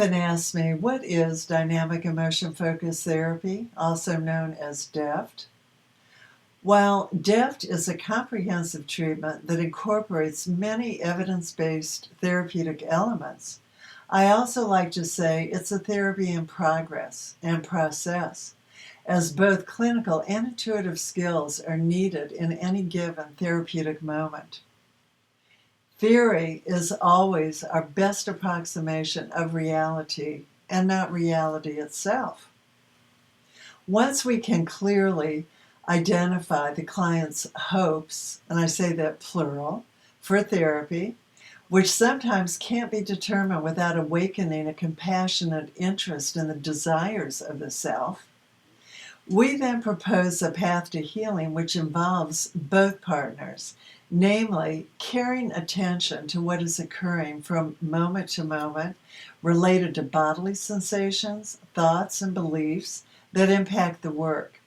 often ask me, what is dynamic emotion focused therapy, also known as DEFT? While DEFT is a comprehensive treatment that incorporates many evidence-based therapeutic elements, I also like to say it's a therapy in progress and process, as both clinical and intuitive skills are needed in any given therapeutic moment. Theory is always our best approximation of reality and not reality itself. Once we can clearly identify the client's hopes, and I say that plural, for therapy, which sometimes can't be determined without awakening a compassionate interest in the desires of the self, we then propose a path to healing which involves both partners, namely caring attention to what is occurring from moment to moment related to bodily sensations, thoughts, and beliefs that impact the work,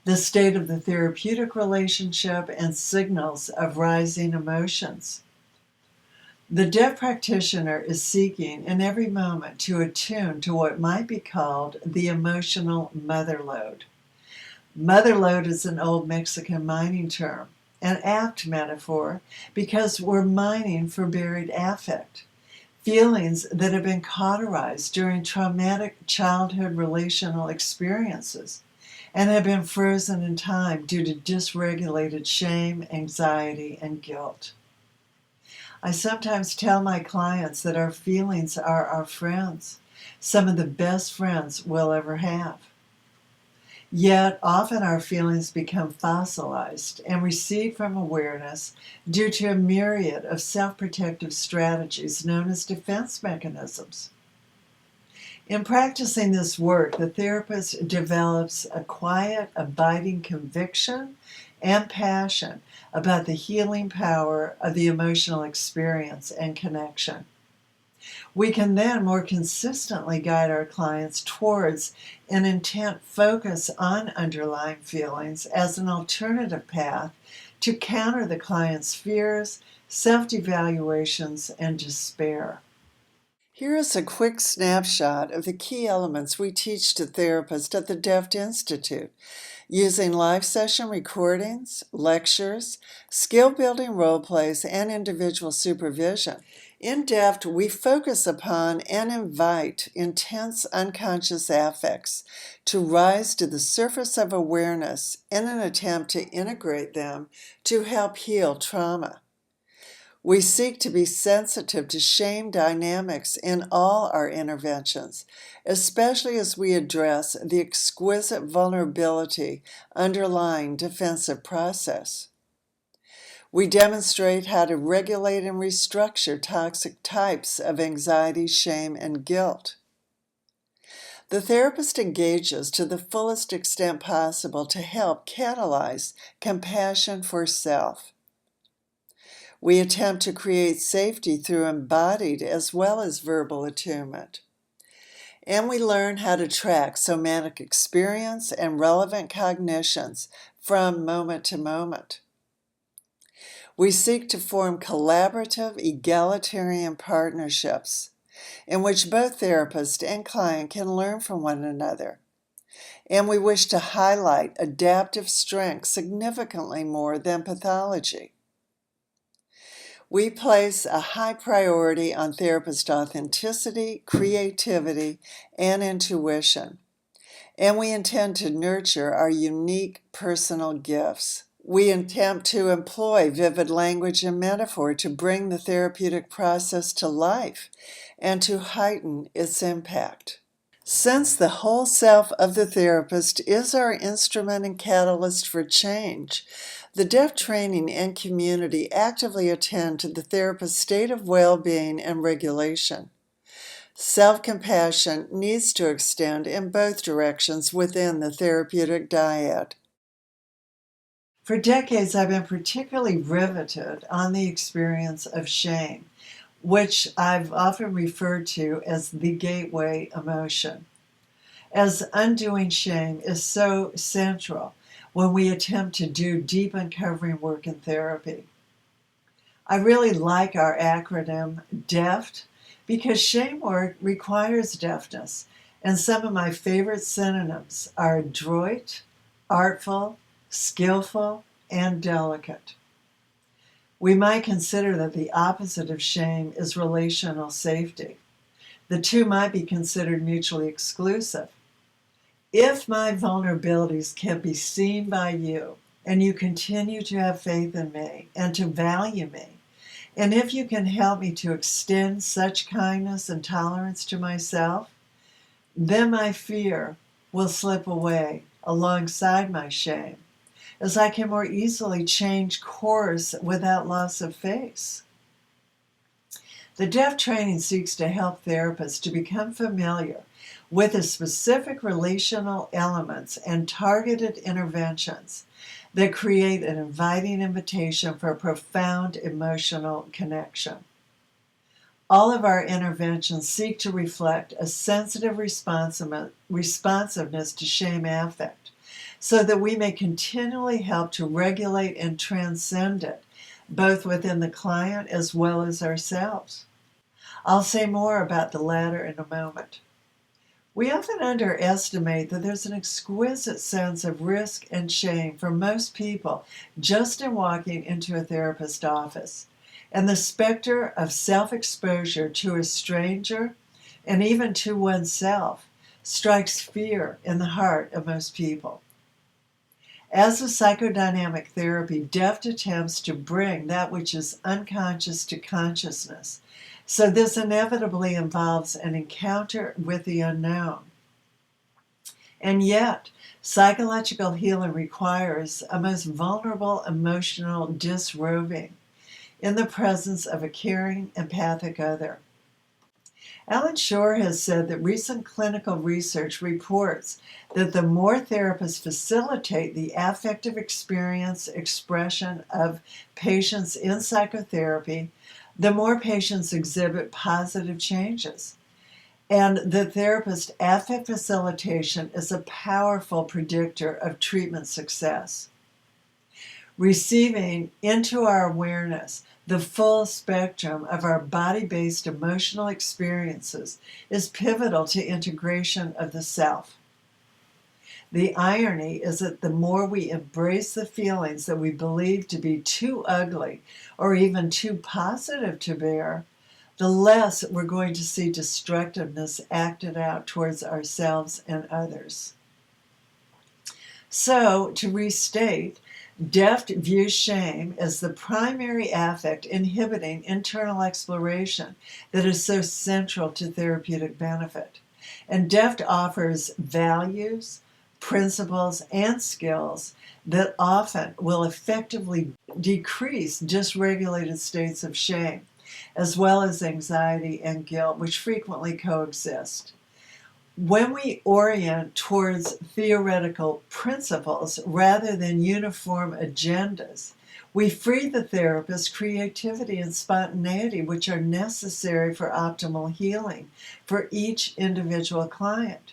the state of the therapeutic relationship, and signals of rising emotions. The DEFT practitioner is seeking in every moment to attune to what might be called the emotional mother lode. Mother lode is an old Mexican mining term, an apt metaphor because we're mining for buried affect, feelings that have been cauterized during traumatic childhood relational experiences and have been frozen in time due to dysregulated shame, anxiety, and guilt. I sometimes tell my clients that our feelings are our friends, some of the best friends we'll ever have. Yet, often our feelings become fossilized and recede from awareness due to a myriad of self-protective strategies known as defense mechanisms. In practicing this work, the therapist develops a quiet, abiding conviction and passion about the healing power of the emotional experience and connection. We can then more consistently guide our clients towards an intent focus on underlying feelings as an alternative path to counter the client's fears, self-devaluations, and despair. Here is a quick snapshot of the key elements we teach to therapists at the DEFT Institute, using live session recordings, lectures, skill-building role plays, and individual supervision. In DEFT, we focus upon and invite intense unconscious affects to rise to the surface of awareness in an attempt to integrate them to help heal trauma. We seek to be sensitive to shame dynamics in all our interventions, especially as we address the exquisite vulnerability underlying defensive process. We demonstrate how to regulate and restructure toxic types of anxiety, shame, and guilt. The therapist engages to the fullest extent possible to help catalyze compassion for self. We attempt to create safety through embodied as well as verbal attunement. And we learn how to track somatic experience and relevant cognitions from moment to moment. We seek to form collaborative, egalitarian partnerships in which both therapist and client can learn from one another. And we wish to highlight adaptive strength significantly more than pathology. We place a high priority on therapist authenticity, creativity, and intuition, and we intend to nurture our unique personal gifts. We attempt to employ vivid language and metaphor to bring the therapeutic process to life and to heighten its impact. Since the whole self of the therapist is our instrument and catalyst for change, the DEFT training and community actively attend to the therapist's state of well-being and regulation. Self-compassion needs to extend in both directions within the therapeutic dyad. For decades, I've been particularly riveted on the experience of shame, which I've often referred to as the gateway emotion, as undoing shame is so central when we attempt to do deep uncovering work in therapy. I really like our acronym DEFT because shame work requires deftness, and some of my favorite synonyms are adroit, artful, skillful, and delicate. We might consider that the opposite of shame is relational safety. The two might be considered mutually exclusive. If my vulnerabilities can be seen by you, and you continue to have faith in me and to value me, and if you can help me to extend such kindness and tolerance to myself, then my fear will slip away alongside my shame, as I can more easily change course without loss of face. The DEFT training seeks to help therapists to become familiar with the specific relational elements and targeted interventions that create an inviting invitation for a profound emotional connection. All of our interventions seek to reflect a sensitive responsiveness to shame affect, so that we may continually help to regulate and transcend it, both within the client as well as ourselves. I'll say more about the latter in a moment. We often underestimate that there's an exquisite sense of risk and shame for most people just in walking into a therapist's office, and the specter of self-exposure to a stranger and even to oneself strikes fear in the heart of most people. As a psychodynamic therapy, DEFT attempts to bring that which is unconscious to consciousness. So this inevitably involves an encounter with the unknown. And yet, psychological healing requires a most vulnerable emotional disrobing in the presence of a caring, empathic other. Alan Shore has said that recent clinical research reports that the more therapists facilitate the affective experience expression of patients in psychotherapy, the more patients exhibit positive changes. And the therapist affect facilitation is a powerful predictor of treatment success. Receiving into our awareness the full spectrum of our body-based emotional experiences is pivotal to integration of the self. The irony is that the more we embrace the feelings that we believe to be too ugly or even too positive to bear, the less we're going to see destructiveness acted out towards ourselves and others. So, to restate, DEFT views shame as the primary affect inhibiting internal exploration that is so central to therapeutic benefit. And DEFT offers values, principles, and skills that often will effectively decrease dysregulated states of shame, as well as anxiety and guilt, which frequently coexist. When we orient towards theoretical principles rather than uniform agendas, we free the therapist's creativity and spontaneity, which are necessary for optimal healing for each individual client.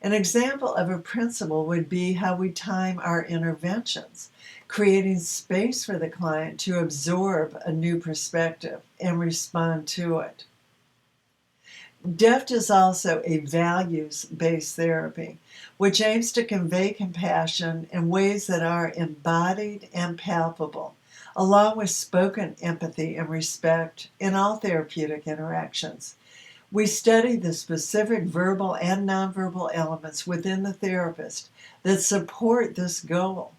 An example of a principle would be how we time our interventions, creating space for the client to absorb a new perspective and respond to it. DEFT is also a values-based therapy, which aims to convey compassion in ways that are embodied and palpable, along with spoken empathy and respect in all therapeutic interactions. We study the specific verbal and nonverbal elements within the therapist that support this goal.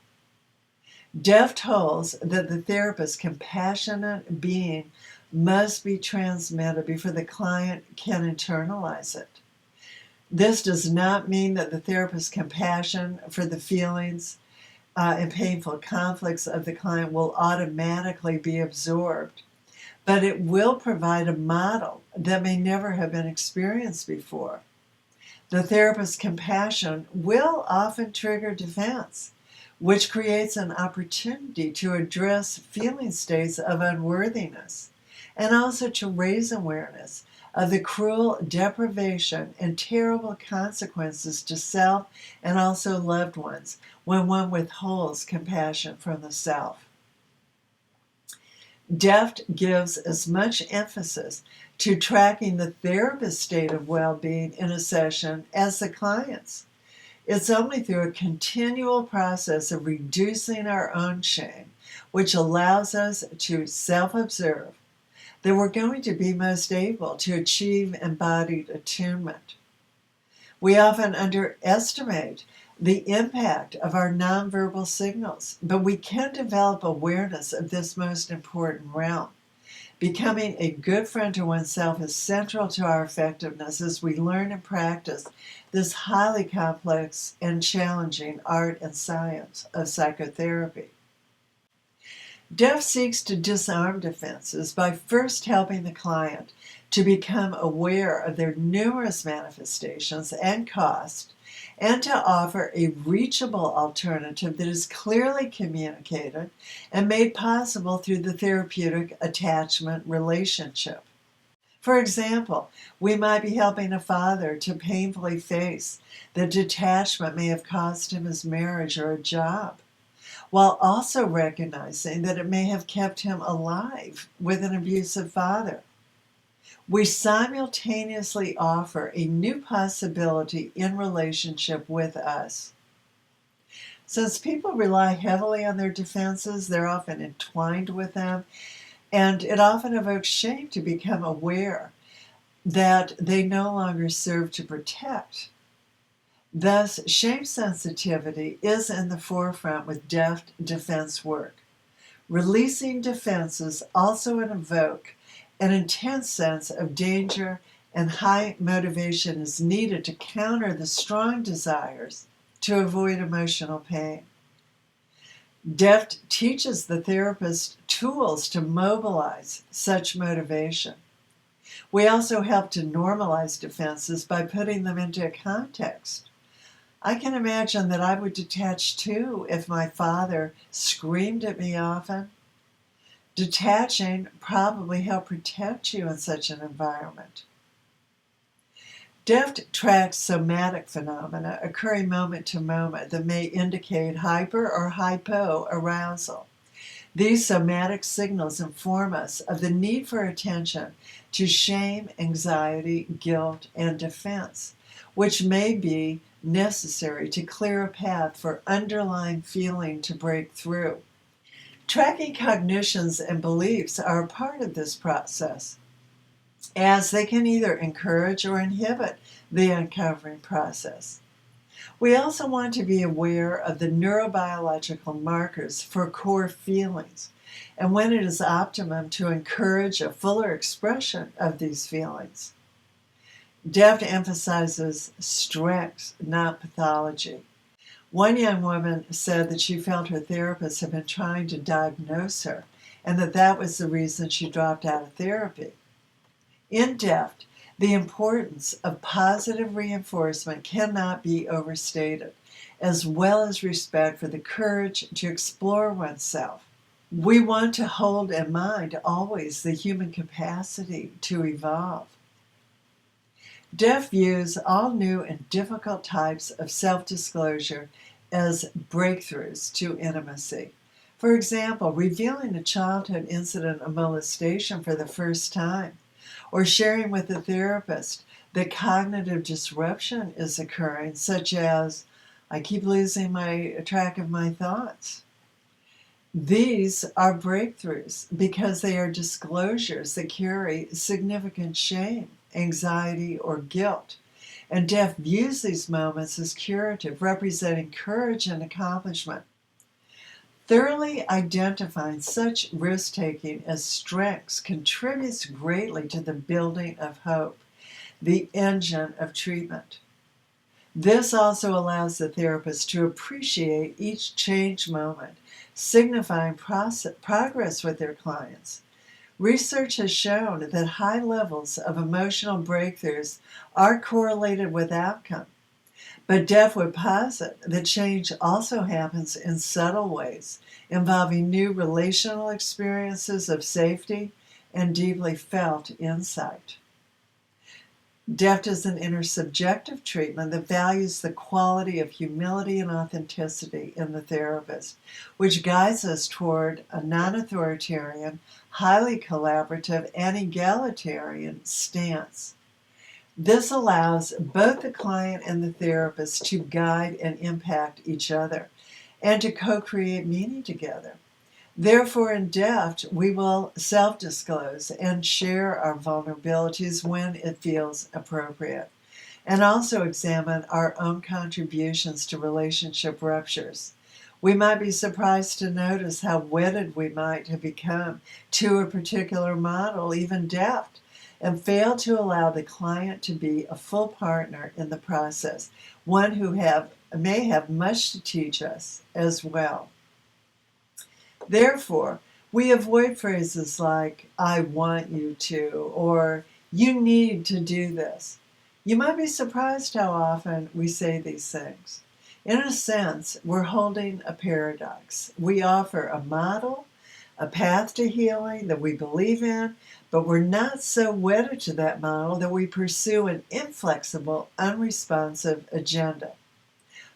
DEFT holds that the therapist's compassionate being must be transmitted before the client can internalize it. This does not mean that the therapist's compassion for the feelings and painful conflicts of the client will automatically be absorbed, but it will provide a model that may never have been experienced before. The therapist's compassion will often trigger defense, which creates an opportunity to address feeling states of unworthiness, and also to raise awareness of the cruel deprivation and terrible consequences to self and also loved ones when one withholds compassion from the self. DEFT gives as much emphasis to tracking the therapist's state of well-being in a session as the client's. It's only through a continual process of reducing our own shame, which allows us to self-observe, that we're going to be most able to achieve embodied attunement. We often underestimate the impact of our nonverbal signals, but we can develop awareness of this most important realm. Becoming a good friend to oneself is central to our effectiveness as we learn and practice this highly complex and challenging art and science of psychotherapy. DEFT seeks to disarm defenses by first helping the client to become aware of their numerous manifestations and cost, and to offer a reachable alternative that is clearly communicated and made possible through the therapeutic attachment relationship. For example, we might be helping a father to painfully face that detachment may have cost him his marriage or a job, while also recognizing that it may have kept him alive with an abusive father. We simultaneously offer a new possibility in relationship with us. Since people rely heavily on their defenses, they're often entwined with them, and it often evokes shame to become aware that they no longer serve to protect. Thus, shame sensitivity is in the forefront with DEFT defense work. Releasing defenses also evoke an intense sense of danger, and high motivation is needed to counter the strong desires to avoid emotional pain. DEFT teaches the therapist tools to mobilize such motivation. We also help to normalize defenses by putting them into a context. I can imagine that I would detach too if my father screamed at me often. Detaching probably helped protect you in such an environment. DEFT tracks somatic phenomena occurring moment to moment that may indicate hyper or hypoarousal. These somatic signals inform us of the need for attention to shame, anxiety, guilt, and defense, which may be necessary to clear a path for underlying feeling to break through. Tracking cognitions and beliefs are a part of this process, as they can either encourage or inhibit the uncovering process. We also want to be aware of the neurobiological markers for core feelings, and when it is optimum to encourage a fuller expression of these feelings. DEFT emphasizes strengths, not pathology. One young woman said that she felt her therapist had been trying to diagnose her, and that was the reason she dropped out of therapy. In DEFT, the importance of positive reinforcement cannot be overstated, as well as respect for the courage to explore oneself. We want to hold in mind always the human capacity to evolve. DEFT views all new and difficult types of self-disclosure as breakthroughs to intimacy. For example, revealing a childhood incident of molestation for the first time, or sharing with a therapist that cognitive disruption is occurring, such as, I keep losing track of my thoughts. These are breakthroughs because they are disclosures that carry significant shame, anxiety, or guilt. And DEFT views these moments as curative, representing courage and accomplishment. Thoroughly identifying such risk-taking as strengths contributes greatly to the building of hope, the engine of treatment. This also allows the therapist to appreciate each change moment, signifying progress with their clients. Research has shown that high levels of emotional breakthroughs are correlated with outcome, but DEFT would posit that change also happens in subtle ways, involving new relational experiences of safety and deeply felt insight. DEFT is an intersubjective treatment that values the quality of humility and authenticity in the therapist, which guides us toward a non-authoritarian, highly collaborative, and egalitarian stance. This allows both the client and the therapist to guide and impact each other and to co-create meaning together. Therefore, in DEFT, we will self-disclose and share our vulnerabilities when it feels appropriate, and also examine our own contributions to relationship ruptures. We might be surprised to notice how wedded we might have become to a particular model, even DEFT, and fail to allow the client to be a full partner in the process, one who may have much to teach us as well. Therefore, we avoid phrases like, I want you to, or you need to do this. You might be surprised how often we say these things. In a sense, we're holding a paradox. We offer a model, a path to healing that we believe in, but we're not so wedded to that model that we pursue an inflexible, unresponsive agenda.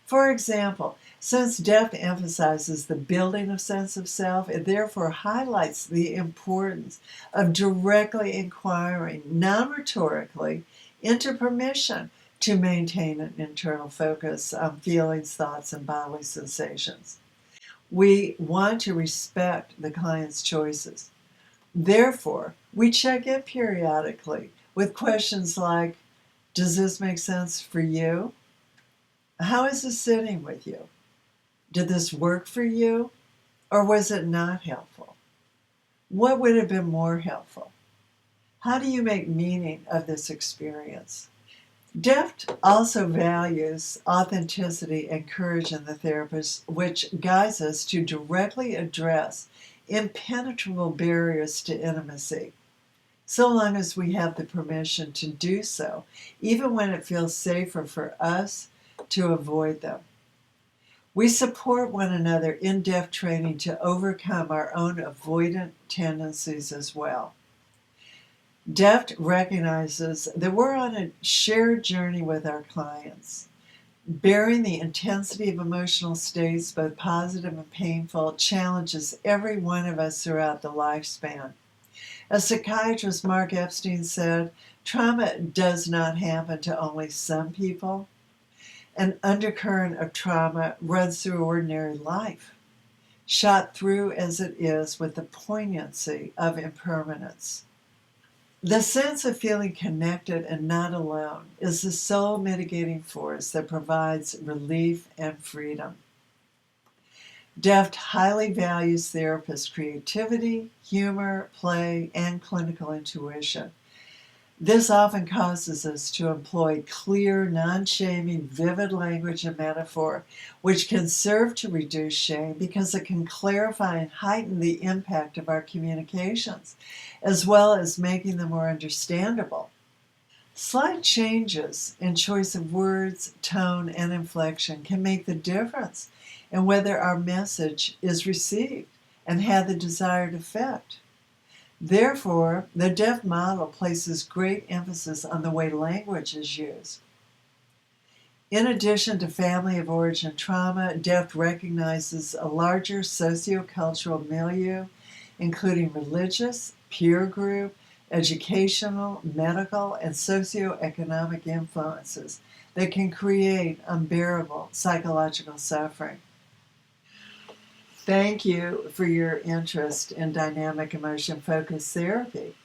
For example, since DEFT emphasizes the building of sense of self, it therefore highlights the importance of directly inquiring, non-rhetorically, into permission to maintain an internal focus on feelings, thoughts, and bodily sensations. We want to respect the client's choices. Therefore, we check in periodically with questions like, does this make sense for you? How is this sitting with you? Did this work for you, or was it not helpful? What would have been more helpful? How do you make meaning of this experience? DEFT also values authenticity and courage in the therapist, which guides us to directly address impenetrable barriers to intimacy, so long as we have the permission to do so, even when it feels safer for us to avoid them. We support one another in DEFT training to overcome our own avoidant tendencies as well. DEFT recognizes that we're on a shared journey with our clients. Bearing the intensity of emotional states, both positive and painful, challenges every one of us throughout the lifespan. As psychiatrist Mark Epstein said, trauma does not happen to only some people. An undercurrent of trauma runs through ordinary life, shot through as it is with the poignancy of impermanence. The sense of feeling connected and not alone is the sole mitigating force that provides relief and freedom. DEFT highly values therapist creativity, humor, play, and clinical intuition. This often causes us to employ clear, non-shaming, vivid language and metaphor, which can serve to reduce shame because it can clarify and heighten the impact of our communications, as well as making them more understandable. Slight changes in choice of words, tone, and inflection can make the difference in whether our message is received and had the desired effect. Therefore, the DEFT model places great emphasis on the way language is used. In addition to family of origin trauma, DEFT recognizes a larger sociocultural milieu, including religious, peer group, educational, medical, and socioeconomic influences that can create unbearable psychological suffering. Thank you for your interest in dynamic emotion-focused therapy.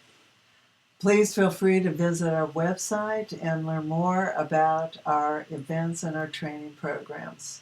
Please feel free to visit our website and learn more about our events and our training programs.